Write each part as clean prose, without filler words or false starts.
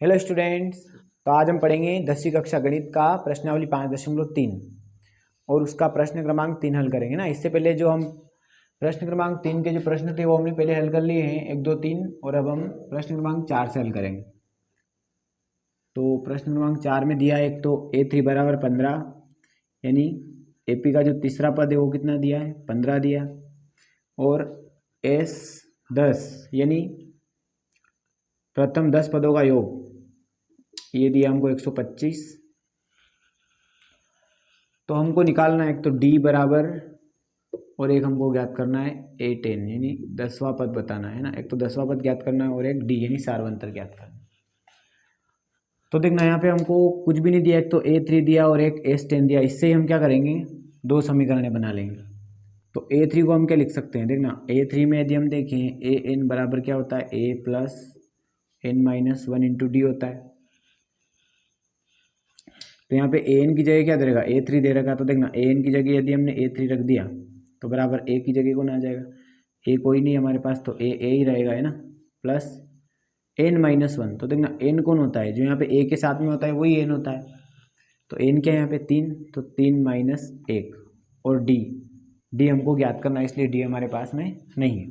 Hello students. तो आज हम पढ़ेंगे 10वीं कक्षा गणित का प्रश्नावली 5.3 और उसका प्रश्न क्रमांक 3 हल करेंगे ना। इससे पहले जो हम प्रश्न क्रमांक 3 के जो प्रश्न थे वो हमने पहले हल कर लिए हैं 1, 2, 3 और अब हम प्रश्न क्रमांक 4 से हल करेंगे। तो प्रश्न क्रमांक 4 में दिया है एक तो A3 बराबर 15, यानी AP का जो तीसरा पद है वो कितना दिया है 15 दिया, और S 10 यानी प्रथम 10 पदों का योग ये दिया हमको 125। तो हमको निकालना है एक तो D बराबर और एक हमको ज्ञात करना है A10 यानी 10वां पद बताना है ना। एक तो 10वां पद ज्ञात करना है और एक D यानी सार्वंतर ज्ञात करना है। तो देखना यहाँ पे हमको कुछ भी नहीं दिया, एक तो A3 दिया और एक S10 दिया। इससे ही हम क्या करेंगे, दो समीकरणें बना लेंगे। तो A3 को हम क्या लिख सकते हैं, देखना A3 में यदि हम देखें AN बराबर क्या होता है A plus N minus 1 into D होता है। तो यहाँ पे AN की जगह क्या दे रखा A3 दे रखा, तो देखना AN की जगह यदि हमने A3 रख दिया तो बराबर A की जगह कौन आ जाएगा, A कोई नहीं हमारे पास तो A ही रहेगा है ना, प्लस N माइनस 1। तो देखना N कौन होता है, जो यहाँ पे A के साथ में होता है वही N होता है। तो N क्या है यहाँ पे 3, तो 3 माइनस 1 और D हमको ज्ञात करना है, इसलिए D हमारे पास में नहीं है।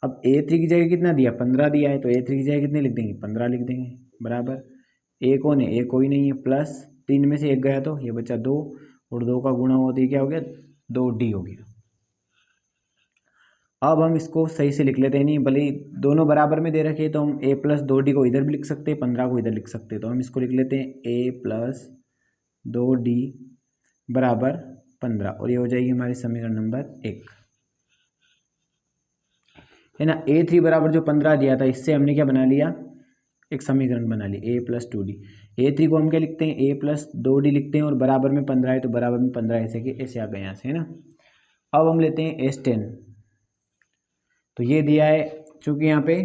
अब A3 की जगह कितना दिया 15 दिया है, तो A3 की जगह कितने लिख देंगे 15 लिख देंगे, बराबर A कौन है A कोई नहीं है, प्लस 3 में से 1 गया तो ये बचा 2 और 2 का गुणा होते ही क्या हो गया 2D हो गया। अब हम इसको सही से लिख लेते हैं, नहीं भले ही दोनों बराबर में दे रखे तो हम A प्लस 2D को इधर भी लिख सकते हैं, 15 को इधर लिख सकते हैं। तो हम इसको लिख लेते हैं A प्लस 2D बराबर 15 और ये हो जाएगी हमारी समीकरण नंबर 1 है ना। A3 बराबर जो 15 दिया था इससे हमने क्या बना लिया, एक समीकरण बना ली A प्लस 2D। A3 को हम क्या लिखते हैं A प्लस 2D लिखते हैं और बराबर में 15 है तो बराबर में 15 ऐसे के ऐसे आ गए यहाँ से है ना। अब हम लेते हैं S10। तो ये दिया है, चूंकि यहाँ पे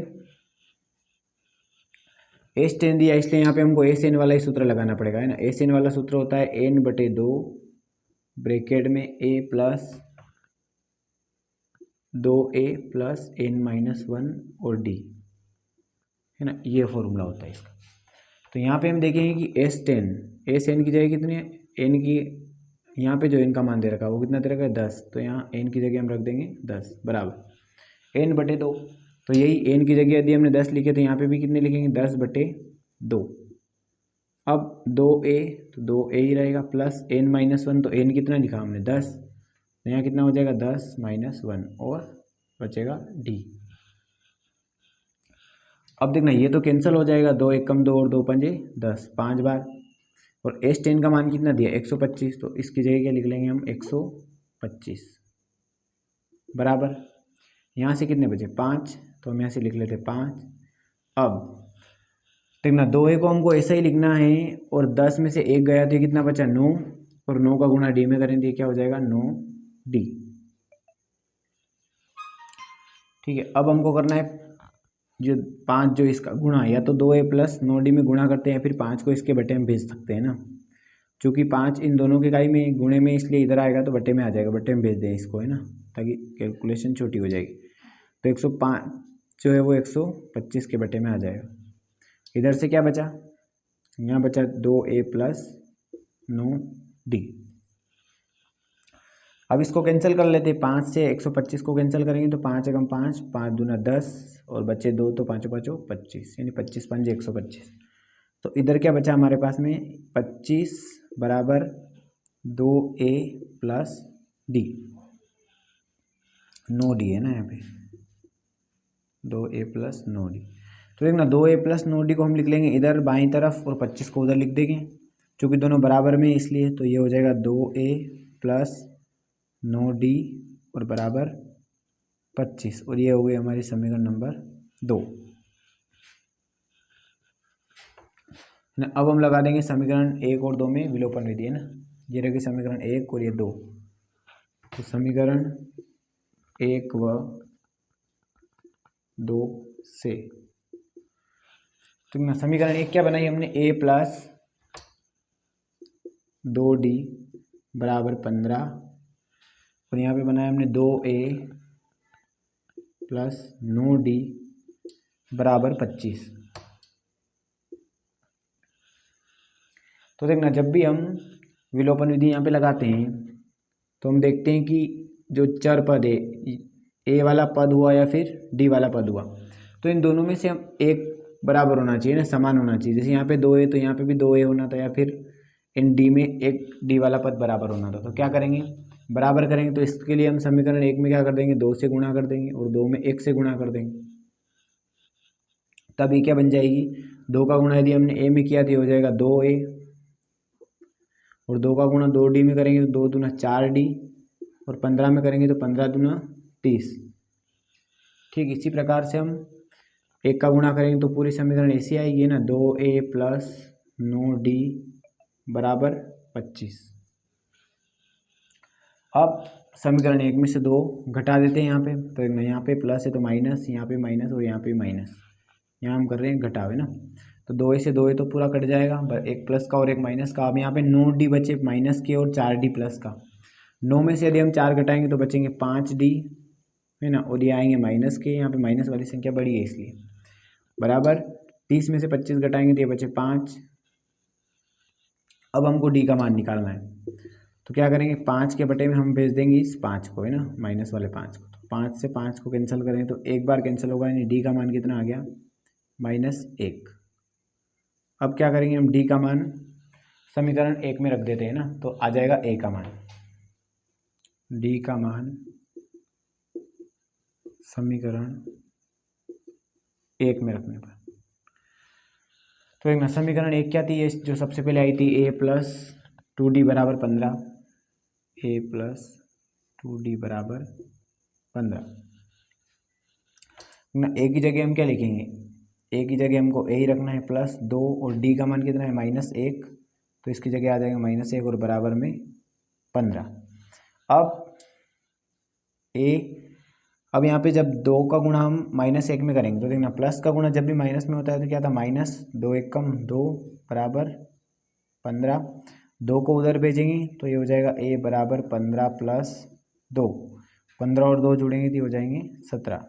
S10 दिया इसलिए यहाँ पे हमको SN वाला ही सूत्र लगाना पड़ेगा है ना। SN वाला सूत्र होता है N/2 ब्रैकेट में A plus 2A plus N minus 1 और D है ना, ये फॉर्मूला होता है इसका। तो यहाँ पे हम देखेंगे कि SN की जगह कितनी है, N की यहाँ पे जो N का मान दे रखा है वो कितना दे रखा है 10, तो यहाँ N की जगह हम रख देंगे 10 बराबर N/2। तो यही N की जगह यदि हमने 10 लिखे तो यहाँ पे भी कितने लिखेंगे 10/2। अब 2A तो 2A ही रहेगा, प्लस N माइनस 1 तो N कितना लिखा हमने 10, तो यहाँ कितना हो जाएगा 10 माइनस 1 और बचेगा D। अब देखना ये तो कैंसिल हो जाएगा, 2 एकम 2 और 2 पंजे 10 5 बार, और S10 का मान कितना दिया 125, तो इसकी जगह क्या लिख लेंगे हम 125 बराबर यहाँ से कितने बचे 5, तो हम यहाँ से लिख लेते 5। अब देखना 2A को हमको ऐसा ही लिखना है और 10 में से 1 गया तो ये कितना बचा 9 और 9 का गुणा D में करेंगे क्या हो जाएगा 9D। ठीक है, अब हमको करना है जो 5 जो इसका गुणा, या तो 2A प्लस 9D में गुणा करते हैं, फिर 5 को इसके बटे में भेज सकते हैं ना। चूँकि 5 इन दोनों के इकाई में गुणे में इसलिए इधर आएगा तो बटे में आ जाएगा, बटे में भेज दें इसको है ना, ताकि कैलकुलेशन छोटी हो जाएगी। तो 105 जो है वो 125 के बटे में आ जाएगा। इधर से क्या बचा, यहाँ बचा 2A प्लस 9D। अब इसको कैंसिल कर लेते हैं, 5 से 125 को कैंसिल करेंगे तो 5 एकम 5 5 दूना 10 और बचे 2 तो 5 5 25 यानी 25 पंजे 125। तो इधर क्या बचा हमारे पास में 25 बराबर 2A प्लस D, 9D है ना यहाँ पे 2A प्लस 9D। तो देखना 2A प्लस 9D को हम लिख लेंगे इधर बाईं तरफ और 25 को उधर लिख देंगे, चूँकि दोनों बराबर में इसलिए। तो ये हो जाएगा 2A प्लस 9D और बराबर 25 और ये हो गई हमारी समीकरण नंबर 2। अब हम लगा देंगे समीकरण 1 और 2 में विलोपन विधि है ना। ये रहेगी समीकरण 1 और ये 2, तो समीकरण 1 व 2 से तो समीकरण 1 क्या बनाई हमने A प्लस 2D बराबर 15 और यहाँ पे बनाया हमने 2A प्लस 9D बराबर 25। तो देखना जब भी हम विलोपन विधि यहाँ पे लगाते हैं तो हम देखते हैं कि जो चर पद है, ए वाला पद हुआ या फिर डी वाला पद हुआ, तो इन दोनों में से हम एक बराबर होना चाहिए ना, समान होना चाहिए। जैसे यहाँ पे 2 ए तो यहाँ पे भी 2 ए होना था, या फिर इन डी में एक डी वाला पद बराबर होना था। तो क्या करेंगे, बराबर करेंगे। तो इसके लिए हम समीकरण 1 में क्या कर देंगे, 2 से गुणा कर देंगे, और 2 में 1 से गुणा कर देंगे। तब ये क्या बन जाएगी, 2 का गुणा यदि हमने ए में किया तो हो जाएगा 2a, और 2 का गुणा 2d में करेंगे तो 2 दूना 4d, और 15 में करेंगे तो 15 दूना 30। ठीक इसी प्रकार से हम 1 का गुणा करेंगे तो पूरी समीकरण ऐसी आएगी ना, 2a प्लस 9d बराबर 25। अब समीकरण 1 में से 2 घटा देते हैं यहाँ पे, तो यहाँ पे प्लस है तो माइनस, यहाँ पे माइनस और यहाँ पे माइनस, यहाँ हम कर रहे हैं घटाव है ना। तो 2a से 2a तो पूरा कट जाएगा, एक प्लस का और एक माइनस का। अब यहाँ पे 9d बचे माइनस के और 4d प्लस का। 9 में से यदि हम 4 घटाएंगे तो बचेंगे 5d है ना, और ये आएंगे माइनस के, यहाँ पे माइनस वाली संख्या बड़ी है इसलिए, बराबर 30 में से 25 घटाएंगे तो ये बचे 5। अब हमको d का मान निकालना है, तो क्या करेंगे, 5 के बटे में हम भेज देंगे इस 5 को है ना, माइनस वाले 5 को। तो 5 से 5 को कैंसिल करेंगे तो एक बार कैंसिल होगा, यानी d का मान कितना आ गया, -1। अब क्या करेंगे हम, d का मान समीकरण 1 में रख देते हैं ना, तो आ जाएगा a का मान, d का मान समीकरण 1 में रखने पर। तो एक ना समीकरण 1 क्या थी, ये जो सबसे पहले आई थी, a प्लस 2d बराबर 15, a प्लस 2d बराबर 15 ना। a की जगह हम क्या लिखेंगे, a की जगह हमको a ही रखना है, प्लस 2, और d का मान कितना है, -1, तो इसकी जगह आ जाएगा -1 और बराबर में 15। अब अब यहाँ पे जब 2 का गुणा हम -1 में करेंगे तो देखना, प्लस का गुणा जब भी माइनस में होता है तो क्या था, -2 1 कम 2 बराबर 15। 2 को उधर भेजेंगे तो ये हो जाएगा a बराबर 15 प्लस 2, 15 और 2 जुड़ेंगे तो हो जाएंगे 17,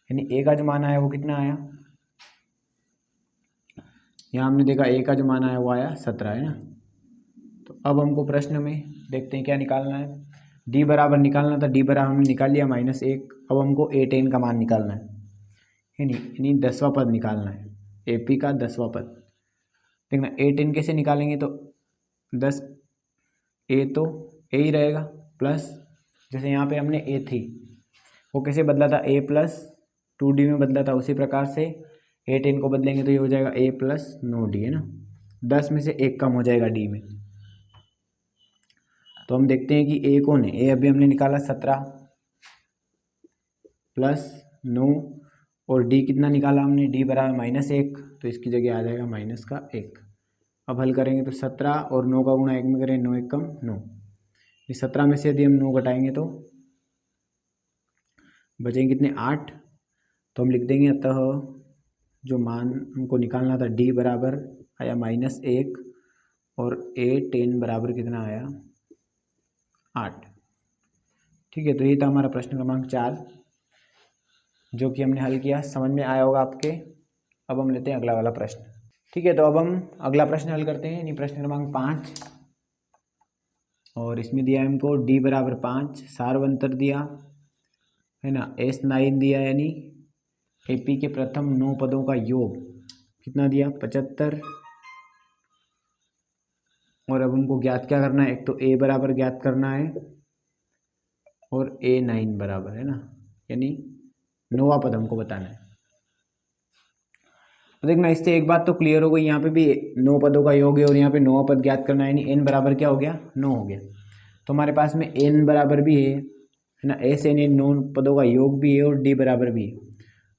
यानी a का जो मान आया वो कितना आया, यहाँ हमने देखा a का जो मान आया वो आया 17 है ना। तो अब हमको प्रश्न में देखते हैं क्या निकालना है, d बराबर निकालना था, d बराबर हमने निकाल लिया -1। अब हमको a10 का मान निकालना है यानी 10वां पद निकालना है, AP का 10वां पद। देखना a10 कैसे निकालेंगे, तो 10 a तो a ही रहेगा, प्लस जैसे यहाँ पे हमने a थी वो कैसे बदला था, a प्लस 2d में बदला था, उसी प्रकार से a10 को बदलेंगे तो ये हो जाएगा a प्लस 9d है ना। 10 में से 1 कम हो जाएगा d में, तो हम देखते हैं कि a कौन है, a अभी हमने निकाला 17 प्लस 9, और d कितना निकाला हमने, d बराबर -1, तो इसकी जगह आ जाएगा -1। अब हल करेंगे तो 17 और 9 का गुणा 1 में करें, 9 1 कम 9, इस 17 में से यदि हम 9 घटाएंगे तो बचेंगे कितने, 8। तो हम लिख देंगे, अतः जो मान हमको निकालना था d बराबर आया -1 और a10 बराबर कितना आया, 8। ठीक है, तो ये था हमारा प्रश्न क्रमांक 4 जो कि हमने हल किया, समझ में आया होगा आपके। अब हम लेते हैं अगला वाला प्रश्न। ठीक है, तो अब हम अगला प्रश्न हल करते हैं, यानी प्रश्न क्रमांक 5, और इसमें दिया है हमको d बराबर 5, सार्वंतर दिया है ना, S9 दिया, यानी AP के प्रथम 9 पदों का योग कितना दिया, 75। और अब हमको ज्ञात क्या करना है, एक तो a बराबर ज्ञात करना है और a9 बराबर है ना, यानी 9वां पद हमको बताना है। तो देखना, इससे एक बात तो क्लियर हो गई, यहाँ पे भी 9 पदों का योग है और यहाँ पे 9वां पद ज्ञात करना है, यानी n बराबर क्या हो गया, 9 हो गया। तो हमारे पास में n बराबर भी है ना, SN 9 पदों का योग भी है और d बराबर भी है,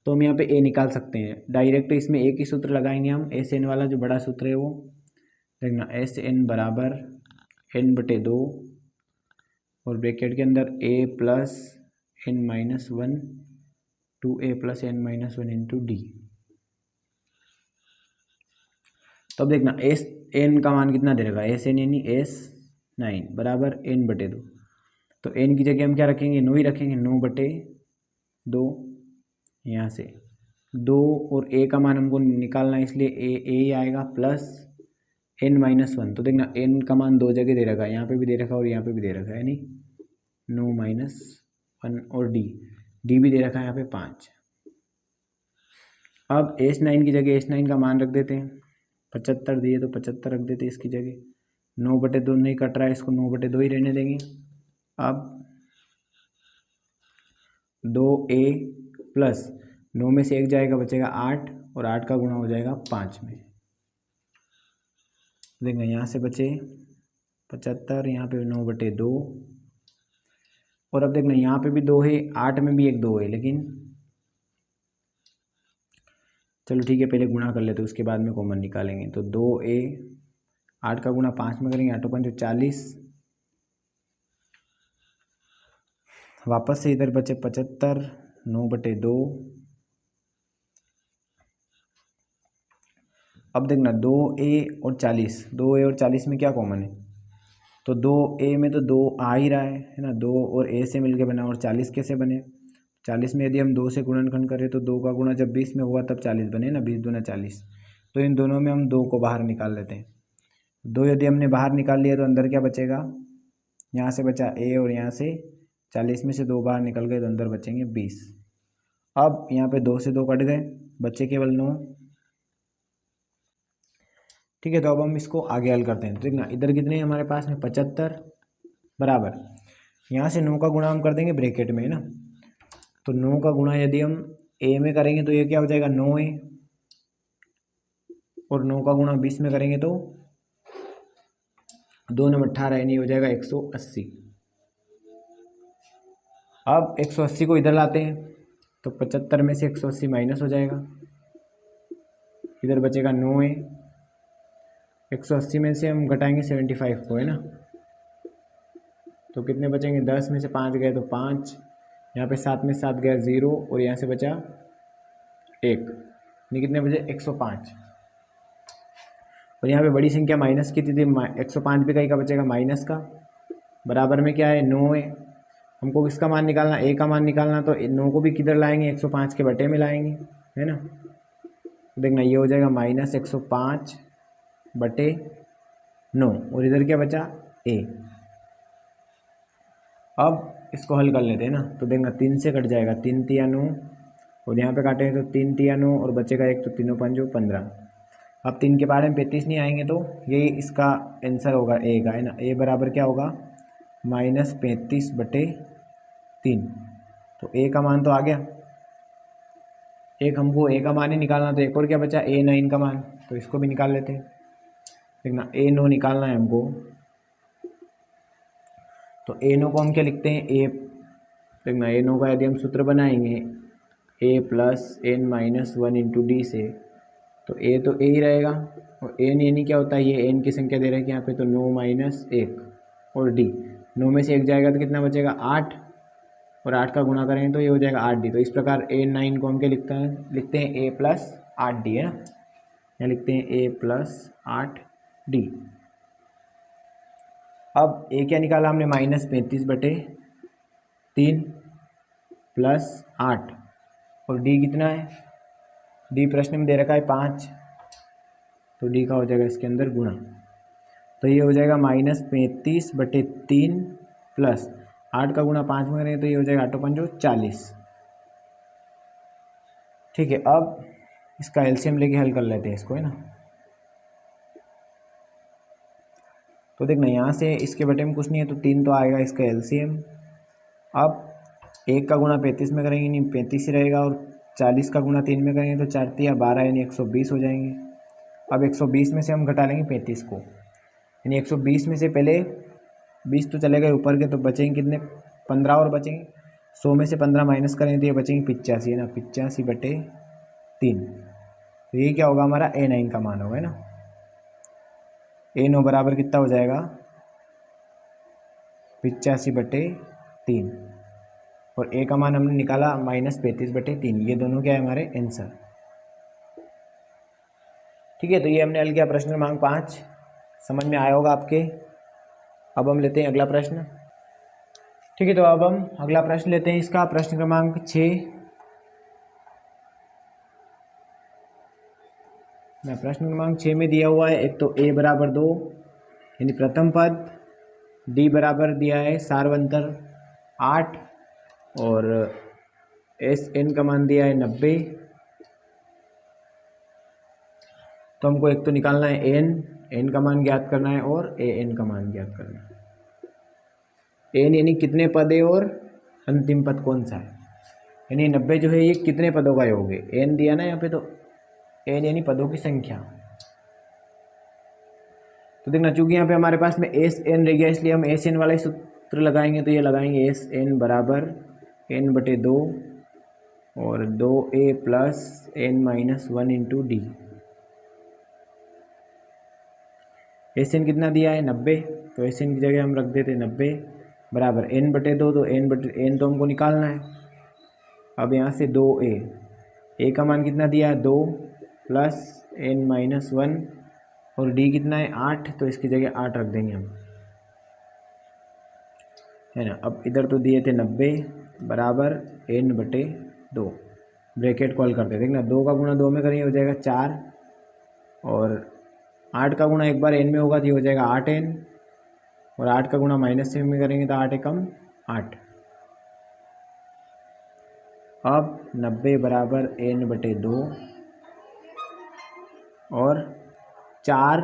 तो हम यहाँ पे a निकाल सकते हैं डायरेक्ट। इसमें एक ही सूत्र लगाएंगे हम, SN वाला जो बड़ा सूत्र है वो, देखना SN बराबर n/2 और ब्रैकेट के अंदर a plus n-1 2a plus n-1 into D. तो अब देखना SN का मान कितना दे रहेगा, SN यानी S9 बराबर n/2, तो n की जगह हम क्या रखेंगे, 9 ही रखेंगे, 9/2 यहाँ से 2, और a का मान हमको निकालना है इसलिए a ही आएगा, प्लस n-1। तो देखना n का मान दो जगह दे रखा है, यहाँ पे भी दे रखा है और यहाँ पे भी दे रखा है, यानी n-1 और d भी दे रखा है यहाँ पे 5। अब S9 की जगह S9 का मान रख देते हैं, 75 दिए तो 75 रख देते हैं इसकी जगह। 9/2 नहीं कट रहा है, इसको 9/2 ही रहने देंगे। अब 2a प्लस 9 में से 1 जाएगा, बचेगा 8 और 8 का गुणा हो जाएगा 5 में। देखना यहाँ से बचे 75, यहाँ पे 9/2 और अब देखना यहाँ पे भी 2 है, 8 में भी एक 2 है, लेकिन चलो ठीक है पहले गुणा कर लेते उसके बाद में कॉमन निकालेंगे। तो 2a 8 का गुणा 5 में करेंगे, 8 5 40, वापस से इधर बचे 75, 9/2। अब देखना 2a और 40, 2a और 40 में क्या कॉमन है, तो 2a में तो 2 आ ही रहा है ना, 2 और a से मिलके बना। और 40 कैसे बने, 40 में यदि हम 2 से गुणनखंड करें तो 2 का गुणा जब 20 में हुआ तब 40 बने ना, 20 दूना 40। तो इन दोनों में हम 2 को बाहर निकाल लेते हैं। 2 यदि हमने बाहर निकाल लिया तो अंदर क्या बचेगा, यहाँ से बचा a और यहाँ से 40 में से 2 बाहर निकल गए तो अंदर बचेंगे 20। अब यहाँ पे 2 से 2 कट गए, बचे केवल 9। ठीक है, तो अब हम इसको आगे हल करते हैं। तो देखना इधर कितने हैं हमारे पास में 75 बराबर, यहाँ से 9 का गुणा हम कर देंगे ब्रैकेट में, है ना। तो 9 का गुणा यदि हम a में करेंगे तो ये क्या हो जाएगा 9a, और 9 का गुणा 20 में करेंगे तो 2 9 18, यानी हो जाएगा 180। अब 180 को इधर लाते हैं तो 75 में से 180 माइनस हो जाएगा, इधर बचेगा 9a। 180 में से हम घटाएंगे 75 को, है ना, तो कितने बचेंगे, 10 में से 5 गए तो 5, यहाँ पे 7 में 7 गया 0 और यहाँ से बचा 1, यानी कितने बचे 105। और यहाँ पे बड़ी संख्या माइनस की थी 105 भी कहीं का बचेगा माइनस का, बराबर में क्या है 9 है। हमको किसका मान निकालना, a का मान निकालना, तो 9 को भी किधर लाएंगे 105 के बटे में लाएंगे, है ना। देखना ये हो जाएगा -105/9 और इधर क्या बचा a। अब इसको हल कर लेते हैं ना, तो देखना 3 से कट जाएगा, 3 तिया 9 और यहाँ पे काटेंगे तो 3 तिया 9 और बचेगा 1, तो 3 5 15। अब 3 के बारे में 35 नहीं आएंगे तो ये इसका आंसर होगा a का, है ना। a बराबर क्या होगा -35/3। तो a का मान तो आ गया, एक हमको a का मान ही निकालना, तो एक और क्या बचा a9 का मान, तो इसको भी निकाल लेते हैं। देखना a9 निकालना है हमको, तो a9 को हम क्या लिखते हैं a, देखना a9 का यदि हम सूत्र बनाएंगे a + n-1 × d से, तो a तो a ही रहेगा, और n यानी क्या होता है, ये n की संख्या दे रहे हैं यहाँ पे, तो 9 - 1 और d, 9 में से 1 जाएगा तो कितना बचेगा 8, और 8 का गुणा करेंगे तो ये हो जाएगा 8d। तो इस प्रकार a9 को हम क्या लिखते हैं a + 8d, है ना, यहाँ लिखते हैं a + 8d। अब a क्या निकाला हमने -35/3 + 8, और d कितना है, d प्रश्न में दे रखा है 5, तो d का हो जाएगा इसके अंदर गुणा, तो ये हो जाएगा -35/3 + 8 का गुणा 5 में करेंगे तो ये हो जाएगा 8 5 40। ठीक है, अब इसका एलसीएम लेके हल कर लेते हैं इसको, है ना। तो देखना यहाँ से इसके बटे में कुछ नहीं है, तो 3 तो आएगा इसका एलसीएम। अब 1 का गुणा 35 में करेंगे, नहीं 35 ही रहेगा, और 40 का गुणा 3 में करेंगे तो 4 तिया 12, यानी 120 हो जाएंगे। अब 120 में से हम घटा लेंगे 35 को, यानी 120 में से पहले 20 तो चले गए ऊपर के, तो बचेंगे कितने 15 और बचेंगे। 100 में से 15 माइनस करेंगे तो ये बचेंगे 85, है ना, 85/3। तो ये क्या होगा हमारा a9 का मान होगा, है ना। a9 बराबर कितना हो जाएगा 85/3, और a का मान हमने निकाला -35/3। ये दोनों क्या है हमारे आंसर। ठीक है, तो ये हमने हल किया प्रश्न क्रमांक 5, समझ में आया होगा आपके। अब हम लेते हैं अगला प्रश्न। ठीक है, तो अब हम अगला प्रश्न लेते हैं, इसका प्रश्न क्रमांक 6। ना प्रश्न क्रमांक 6 में दिया हुआ है एक तो a बराबर 2 यानी प्रथम पद, d बराबर दिया है सार्वंतर 8 और एस एन का मान दिया है 90। तो हमको एक तो निकालना है एन का मान ज्ञात करना है और ए एन का मान ज्ञात करना है। एन यानी कितने पद है और अंतिम पद कौन सा है, यानी 90 जो है ये कितने पदों का योग है। एन दिया ना यहाँ पे, तो एन यानी पदों की संख्या। तो देखना चूंकि यहाँ पे हमारे पास में एस एन रह गया इसलिए हम एस एन वाला ही सूत्र लगाएंगे। तो ये लगाएंगे एस एन बराबर एन बटे 2 और 2a plus n minus 1 into d. S n कितना दिया है 90, तो एस एन की जगह हम रख देते 90 बराबर एन बटे 2, तो एन तो हमको निकालना है। अब यहाँ से 2a, ए का मान कितना दिया है 2 प्लस एन माइनस 1 और डी कितना है 8, तो इसकी जगह 8 रख देंगे हम, है ना। अब इधर तो दिए थे 90 बराबर एन बटे 2, ब्रैकेट कॉल करते हैं। देखना 2 का गुणा 2 में करेंगे हो जाएगा 4 और 8 का गुणा एक बार एन में होगा तो ये हो जाएगा 8n और 8 का गुणा माइनस से में करेंगे तो 8 एकम 8। अब 90 बराबर एन बटे 2 और 4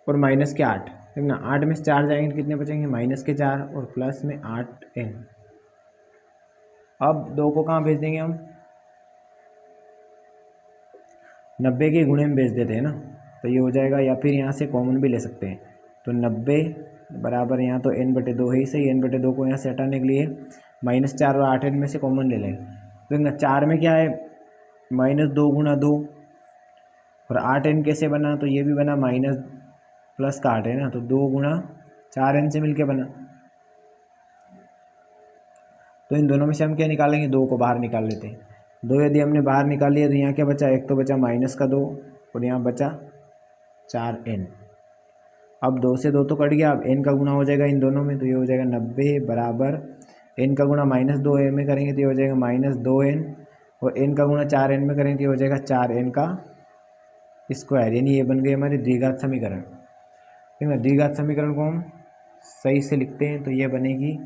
और माइनस के 8, देखना 8 में से 4 जाएंगे तो कितने बचेंगे माइनस के 4 और प्लस में 8n। अब 2 को कहाँ भेज देंगे हम, 90 के गुणे में भेज देते हैं ना, तो ये हो जाएगा, या फिर यहाँ से कॉमन भी ले सकते हैं। तो 90 बराबर यहाँ तो n बटे 2 है ही सही, n बटे 2 को यहाँ से हटाने के लिए -4 और 8n में से कॉमन ले लेंगे। तो देखना 4 में क्या है -2 गुणा 2 और 8n कैसे बना, तो ये भी बना माइनस प्लस का 8 है ना, तो 2 गुणा 4n से मिलके बना। तो इन दोनों में से हम क्या निकालेंगे, 2 को बाहर निकाल लेते हैं। 2 यदि हमने बाहर निकाल लिया तो यहाँ क्या बचा, एक तो बचा माइनस का 2 और यहाँ बचा 4n। अब 2 से 2 तो कट गया, अब n का गुणा हो जाएगा इन दोनों में, तो ये हो जाएगा 90 बराबर n का गुणा -2n में करेंगे तो ये हो जाएगा -2n और n का गुणा 4n में करेंगे तो ये हो जाएगा 4n का स्क्वायर, यानी ये बन गई हमारी द्विघात समीकरण। ठीक है, द्विघात समीकरण को हम सही से लिखते हैं तो ये बनेगी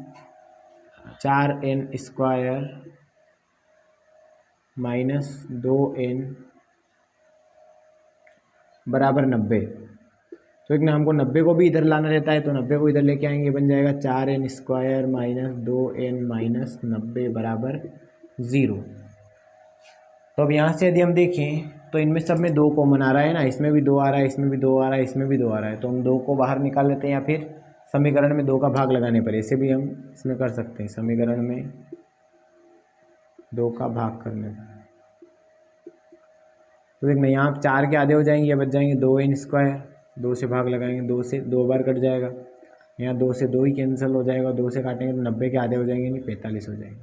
4n स्क्वायर -2n बराबर 90। तो एक ना हमको 90 को भी इधर लाना रहता है, तो 90 को इधर लेके आएंगे, बन जाएगा 4n स्क्वायर -2n माइनस 90 बराबर 0। तो अब यहाँ से यदि हम देखें तो इनमें सब में 2 कॉमन आ रहा है ना, इसमें भी 2 आ रहा है, इसमें भी 2 आ रहा है, इसमें भी 2 आ रहा है, तो हम 2 को बाहर निकाल लेते हैं, या फिर समीकरण में 2 का भाग लगाने पर इसे भी हम इसमें कर सकते हैं, समीकरण में 2 का भाग करने पर। तो देखना यहाँ 4 के आधे हो जाएंगे, या बच जाएंगे 2n स्क्वायर, 2 से भाग लगाएंगे, 2 से 2 बार कट जाएगा, यहाँ 2 से 2 ही कैंसिल हो जाएगा, 2 से काटेंगे तो 90 के आधे हो जाएंगे, नहीं 45 हो जाएंगे।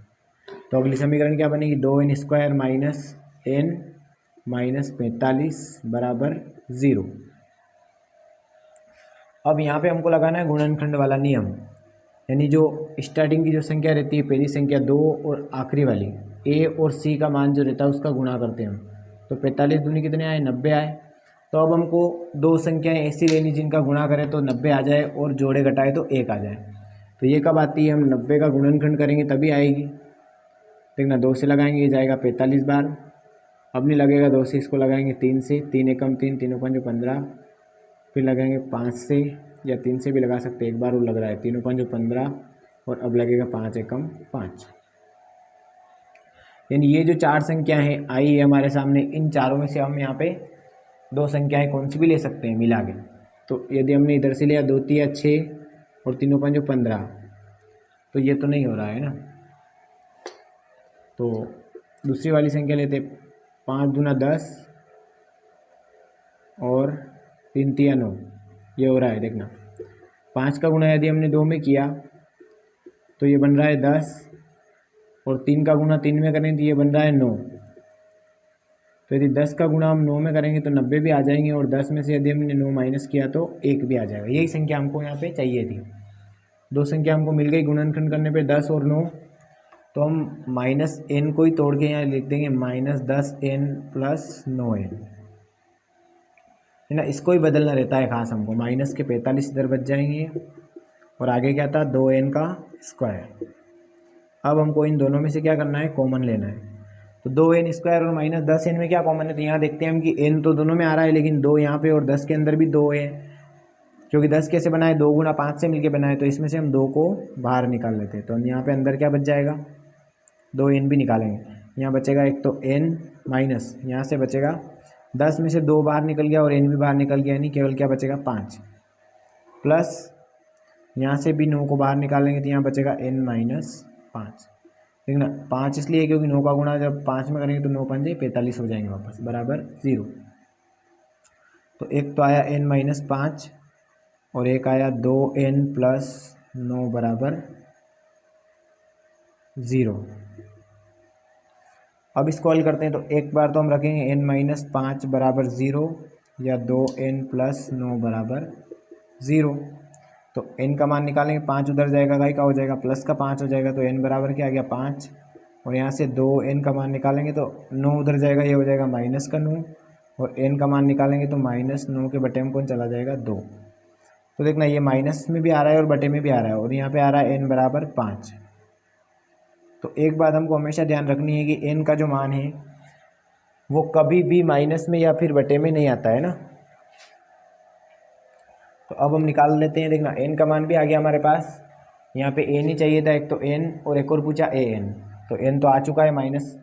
तो अगली समीकरण क्या बनेगी, 2n square minus n minus 45 बराबर 0। अब यहाँ पे हमको लगाना है गुणनखंड वाला नियम, यानी जो स्टार्टिंग की जो संख्या रहती है, पहली संख्या 2 और आखिरी वाली a और c का मान जो रहता है उसका गुणा करते हैं हम। तो 45 दूनी कितने आए, 90 आए। तो अब हमको 2 संख्याएं ऐसी लेनी जिनका गुणा करें तो 90 आ जाए और जोड़े घटाए तो 1 आ जाए। तो ये कब आती है, हम 90 का गुणनखंड करेंगे तभी आएगी। देखना 2 से लगाएंगे ये जाएगा 45 बार, अब नहीं लगेगा 2 से, इसको लगाएंगे 3 से, 3 एकम 3, 3 5 15, फिर लगाएंगे 5 से, या 3 से भी लगा सकते हैं, एक बार वो लग रहा है 3 5 15 और अब लगेगा 5 एकम 5। यानी ये जो 4 संख्याएं हैं आई है हमारे सामने, इन चारों में से हम यहाँ पे 2 संख्याएं कौन सी भी ले सकते हैं मिला के। तो यदि हमने इधर से लिया 2 3 6 और 3 5 15, तो ये तो नहीं हो रहा है ना, तो दूसरी वाली संख्या लेते, 5 दूना 10 और 3 3 9, ये हो रहा है। देखना 5 का गुणा यदि हमने 2 में किया तो ये बन रहा है 10 और 3 का गुणा 3 में करें तो ये बन रहा है 9। तो यदि 10 का गुणा हम 9 में करेंगे तो 90 भी आ जाएंगे और 10 में से यदि हमने 9 माइनस किया तो 1 भी आ जाएगा। यही संख्या हमको यहाँ पे चाहिए थी। 2 संख्या हमको मिल गई गुणनखंड करने पे 10 और 9, तो हम -n को ही तोड़ के यहाँ लिख देंगे -10n + 9n। है ना, इसको ही बदलना रहता है खास हमको। माइनस के 45 इधर बच जाएंगे और आगे क्या था 2n का स्क्वायर। अब हमको इन दोनों में से क्या करना है, कॉमन लेना है। तो 2n स्क्वायर और माइनस 10n में क्या कॉमन है, तो यहाँ देखते हैं हम कि n तो दोनों में आ रहा है लेकिन 2 यहाँ पे और 10 के अंदर भी 2 है, क्योंकि 10 कैसे बना है, 2 गुना 5 से मिलके बना है। तो इसमें से हम 2 को बाहर निकाल लेते हैं। तो यहाँ पे अंदर क्या बच जाएगा, 2n भी निकालेंगे। यहाँ बचेगा एक तो n माइनस यहाँ से बचेगा 10 में से 2 बाहर निकल गया और n भी बाहर निकल गया, यानी केवल क्या बचेगा 5, प्लस यहाँ से भी 9 को बाहर निकालेंगे तो यहाँ बचेगा n माइनस 5। ठीक ना, 5 इसलिए क्योंकि 9 का गुणा जब 5 में करेंगे तो 9 पंजे 45 हो जाएंगे वापस, बराबर 0। तो एक तो आया n माइनस 5 और एक आया 2n प्लस 9 बराबर 0। अब इसको हल करते हैं। तो एक बार तो हम रखेंगे n माइनस 5 बराबर 0 या 2n प्लस 9 बराबर 0। तो n का मान निकालेंगे, 5 उधर जाएगा, का हो जाएगा प्लस का 5 हो जाएगा। तो n बराबर क्या आ गया 5, और यहाँ से 2n का मान निकालेंगे तो 9 उधर जाएगा, ये हो जाएगा माइनस का 9, और n का मान निकालेंगे तो माइनस 9 के बटे में कौन चला जाएगा 2। तो देखना ये माइनस में भी आ रहा है और बटे में भी आ रहा है, और यहाँ पे आ रहा है n बराबर 5। तो एक बात हमको हमेशा ध्यान रखनी है कि n का जो मान है वो कभी भी माइनस में या फिर बटे में नहीं आता है ना। तो अब हम निकाल लेते हैं। देखना n का मान भी आ गया हमारे पास, यहाँ पे n ही चाहिए था एक तो n, और एक और पूछा an। तो n तो आ चुका है माइनस,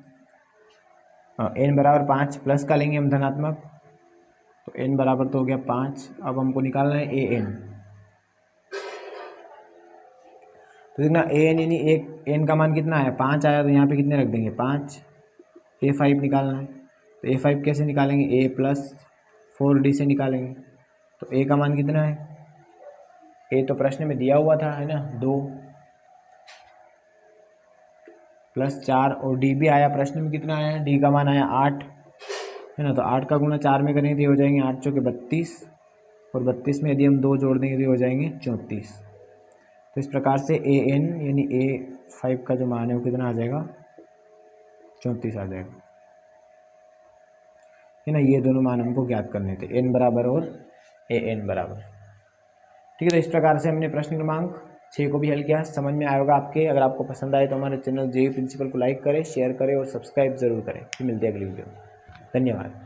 n बराबर 5, प्लस का लेंगे हम धनात्मक, तो n बराबर तो हो गया 5। अब हमको निकालना है an। तो देखना an यानी एक n का मान कितना आया 5 आया, तो यहाँ पे कितने रख देंगे 5। a5 निकालना है, तो a5 कैसे निकालेंगे, a प्लस 4d से निकालेंगे। तो a का मान कितना है, a तो प्रश्न में दिया हुआ था है ना 2 प्लस 4, और d भी आया प्रश्न में, कितना आया d का मान आया 8 है ना। तो 8 का गुणा 4 में करेंगे तो हो जाएंगे 8 चौके 32, और 32 में यदि हम 2 जोड़ देंगे तो हो जाएंगे 34। तो इस प्रकार से an यानी a5 का जो मान है वो कितना आ जाएगा 34 आ जाएगा है ना। ये दोनों मान हमको ज्ञात करने थे, n बराबर और an बराबर। ठीक है, तो इस प्रकार से हमने प्रश्न क्रमांक 6 को भी हल किया। समझ में आएगा आपके। अगर आपको पसंद आए तो हमारे चैनल जेईई प्रिंसिपल को लाइक करें, शेयर करें और सब्सक्राइब जरूर करें। फिर मिलते हैं अगली वीडियो में। धन्यवाद।